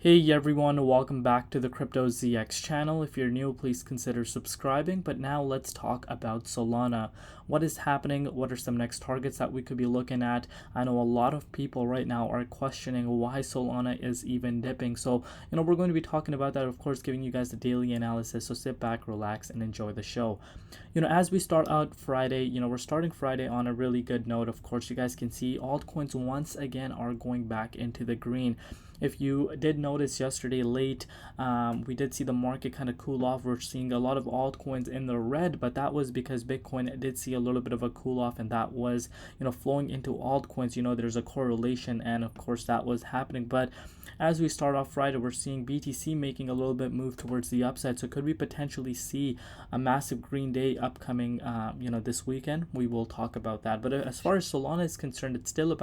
Hey everyone, welcome back to the Crypto ZX channel. If you're new, please consider subscribing. But now let's talk about Solana. What is happening? What are some next targets that we could be looking at? I know a lot of people right now are questioning why Solana is even dipping. So, we're going to be talking about that, of course, giving you guys the daily analysis. So sit back, relax, and enjoy the show. As we start out Friday, we're starting Friday on a really good note. Of course, you guys can see altcoins once again are going back into the green. If you did notice yesterday late, we did see the market kind of cool off. We're seeing a lot of altcoins in the red, but that was because Bitcoin did see a little bit of a cool off, and that was, flowing into altcoins. There's a correlation, and of course that was happening. But as we start off Friday, we're seeing BTC making a little bit move towards the upside. So could we potentially see a massive green day upcoming, this weekend? We will talk about that. But as far as Solana is concerned, it's still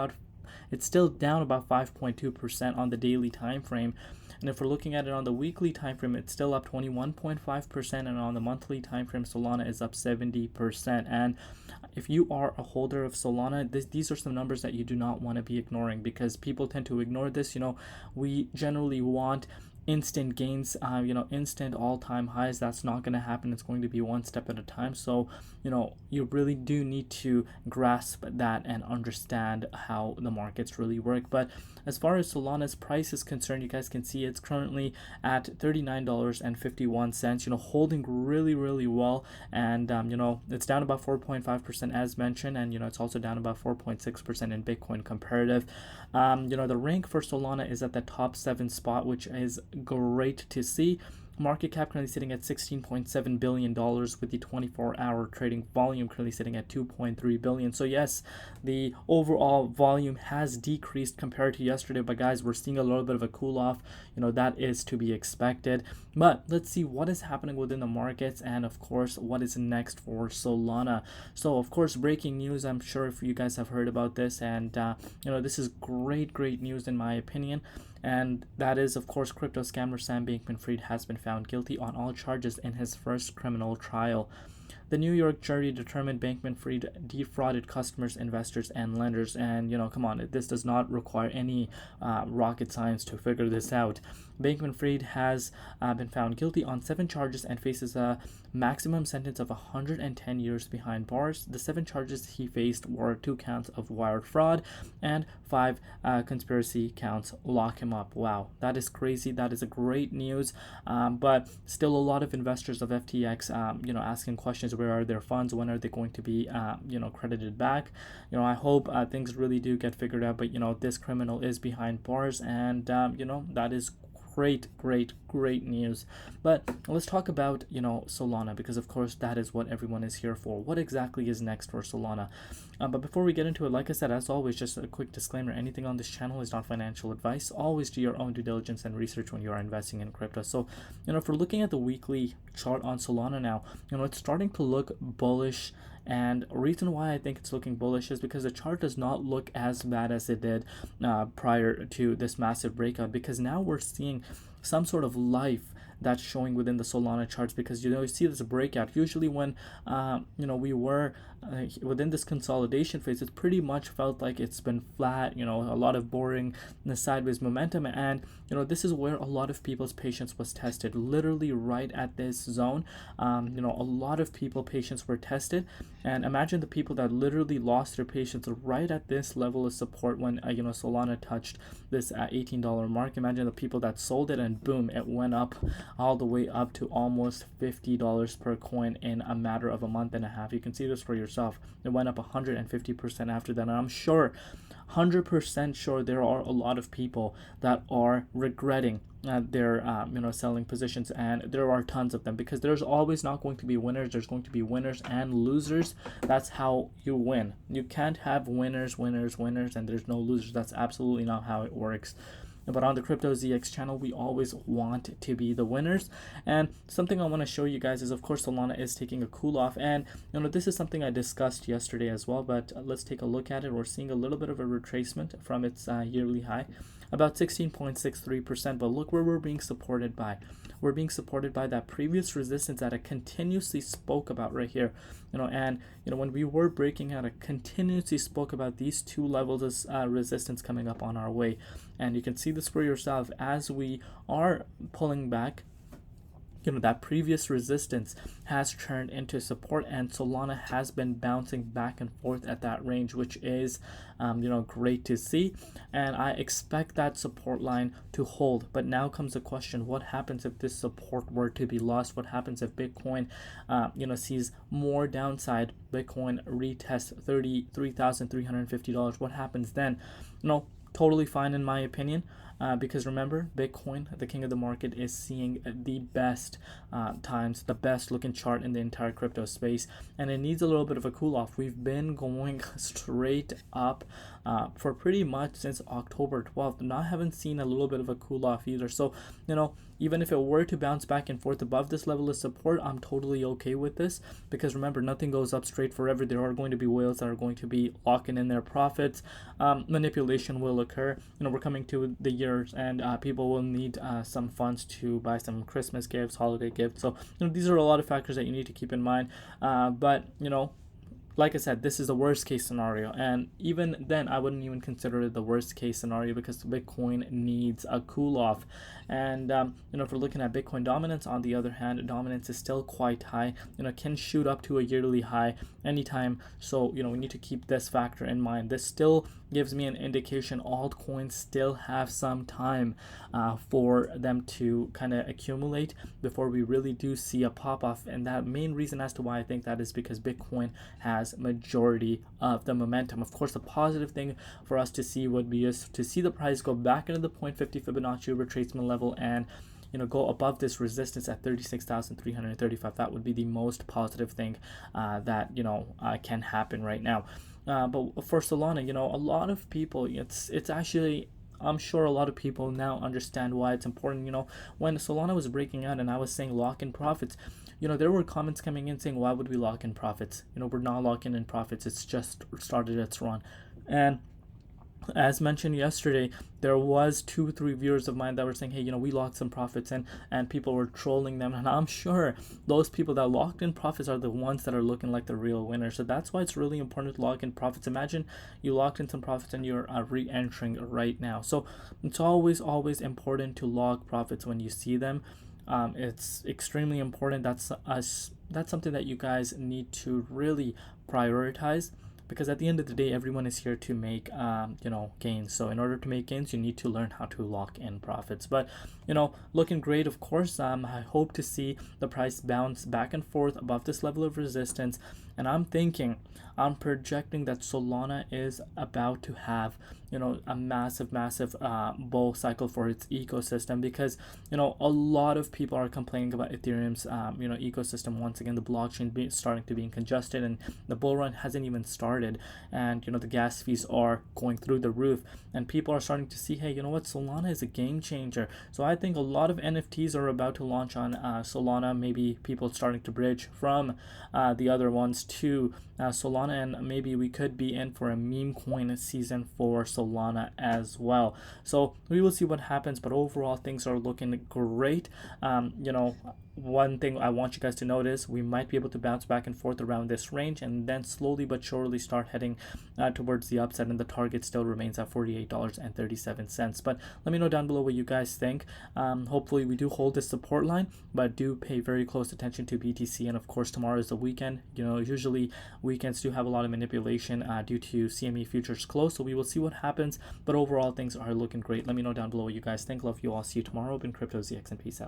down about 5.2% on the daily time frame. And if we're looking at it on the weekly time frame, it's still up 21.5%, and on the monthly time frame, Solana is up 70%. And if you are a holder of Solana, these are some numbers that you do not want to be ignoring, because people tend to ignore this. We generally want instant gains, instant all-time highs. That's not going to happen. It's going to be one step at a time. So you really do need to grasp that and understand how the markets really work. But as far as Solana's price is concerned, you guys can see it's currently at $39.51, holding really well. And it's down about 4.5% as mentioned, and it's also down about 4.6% in Bitcoin comparative. The rank for Solana is at the top 7 spot, which is great to see. Market cap currently sitting at $16.7 billion, with the 24-hour trading volume currently sitting at 2.3 billion. So yes, the overall volume has decreased compared to yesterday, but guys, we're seeing a little bit of a cool off. That is to be expected. But let's see what is happening within the markets, and of course what is next for Solana. So of course, breaking news, I'm sure if you guys have heard about this, and this is great news in my opinion. And that is, of course, crypto scammer Sam Bankman-Fried has been found guilty on all charges in his first criminal trial. The New York jury determined Bankman-Fried defrauded customers, investors, and lenders. And, come on, this does not require any rocket science to figure this out. Bankman-Fried has been found guilty on 7 charges and faces a maximum sentence of 110 years behind bars. The 7 charges he faced were 2 counts of wire fraud and 5 conspiracy counts. Lock him up. Wow, that is crazy. That is a great news. But still a lot of investors of FTX, asking questions. Where are their funds? When are they going to be, credited back? I hope things really do get figured out. But, this criminal is behind bars, and, that is great news. But let's talk about Solana, because of course that is what everyone is here for. What exactly is next for Solana? But before we get into it, like I said, as always, just a quick disclaimer: anything on this channel is not financial advice. Always do your own due diligence and research when you are investing in crypto. So if we're looking at the weekly chart on Solana now, it's starting to look bullish. And reason why I think it's looking bullish is because the chart does not look as bad as it did prior to this massive breakout, because now we're seeing some sort of life that's showing within the Solana charts, because you see this breakout. Usually when we were within this consolidation phase, it pretty much felt like it's been flat, a lot of boring sideways momentum, and this is where a lot of people's patience was tested, literally right at this zone. A lot of patience were tested, and imagine the people that literally lost their patience right at this level of support when Solana touched this $18 mark. Imagine the people that sold it, and boom, it went up all the way up to almost $50 per coin in a matter of a month and a half. You can see this for yourself. It went up 150% after that, and I'm sure 100% sure there are a lot of people that are regretting their selling positions, and there are tons of them, because there's always not going to be winners. There's going to be winners and losers. That's how you win. You can't have winners, and there's no losers. That's absolutely not how it works. But on the Crypto ZX channel, we always want to be the winners. And something I want to show you guys is, of course, Solana is taking a cool off. And, this is something I discussed yesterday as well, but let's take a look at it. We're seeing a little bit of a retracement from its yearly high. about 16.63%. But look where we're being supported by. We're being supported by that previous resistance that I continuously spoke about right here. And when we were breaking out, I continuously spoke about these two levels of resistance coming up on our way. And you can see this for yourself as we are pulling back. That previous resistance has turned into support, and Solana has been bouncing back and forth at that range, which is great to see. And I expect that support line to hold. But now comes the question, what happens if this support were to be lost? What happens if Bitcoin sees more downside? Bitcoin retests $33,350. What happens then? Totally fine in my opinion. Because remember, Bitcoin, the king of the market, is seeing the best times, the best looking chart in the entire crypto space, and it needs a little bit of a cool off. We've been going straight up for pretty much since October 12th, and I haven't seen a little bit of a cool off either. So, even if it were to bounce back and forth above this level of support, I'm totally okay with this, because remember, nothing goes up straight forever. There are going to be whales that are going to be locking in their profits. Manipulation will occur. We're coming to the years, and people will need some funds to buy some Christmas gifts, holiday gifts. So these are a lot of factors that you need to keep in mind. But like I said, this is the worst case scenario, and even then I wouldn't even consider it the worst case scenario, because Bitcoin needs a cool off. And if we're looking at Bitcoin dominance, on the other hand, dominance is still quite high. Can shoot up to a yearly high anytime. So we need to keep this factor in mind. This still gives me an indication altcoins still have some time for them to kind of accumulate before we really do see a pop off. And that main reason as to why I think that is because Bitcoin has majority of the momentum. Of course, the positive thing for us to see would be is to see the price go back into the 0.50 Fibonacci retracement level and go above this resistance at 36,335. That would be the most positive thing that can happen right now. But for Solana, a lot of people, it's actually, I'm sure a lot of people now understand why it's important. When Solana was breaking out and I was saying lock in profits, there were comments coming in saying, why would we lock in profits? We're not locking in profits. It's just started its run. And as mentioned yesterday, there was 2-3 viewers of mine that were saying, hey, we locked some profits in, and people were trolling them. And I'm sure those people that locked in profits are the ones that are looking like the real winners. So that's why it's really important to lock in profits. Imagine you locked in some profits and you're re-entering right now. So it's always important to log profits when you see them. It's extremely important. That's something that you guys need to really prioritize, because at the end of the day, everyone is here to make gains. So in order to make gains, you need to learn how to lock in profits. But looking great, of course. I hope to see the price bounce back and forth above this level of resistance, and I'm projecting that Solana is about to have a massive bull cycle for its ecosystem, because a lot of people are complaining about Ethereum's ecosystem. Once again, the blockchain starting to be congested, and the bull run hasn't even started, and the gas fees are going through the roof, and people are starting to see, hey, Solana is a game changer. So I think a lot of NFTs are about to launch on Solana. Maybe people starting to bridge from the other ones to Solana, and maybe we could be in for a meme coin season for Solana as well. So we will see what happens, but overall things are looking great. One thing I want you guys to notice, we might be able to bounce back and forth around this range, and then slowly but surely start heading towards the upside, and the target still remains at $48.37. But let me know down below what you guys think. Hopefully we do hold this support line, but do pay very close attention to BTC. And of course, tomorrow is the weekend. Usually weekends do have a lot of manipulation due to CME futures close, so we will see what happens. But overall things are looking great. Let me know down below what you guys think. Love you all. See you tomorrow. Been Crypto ZX, and peace out.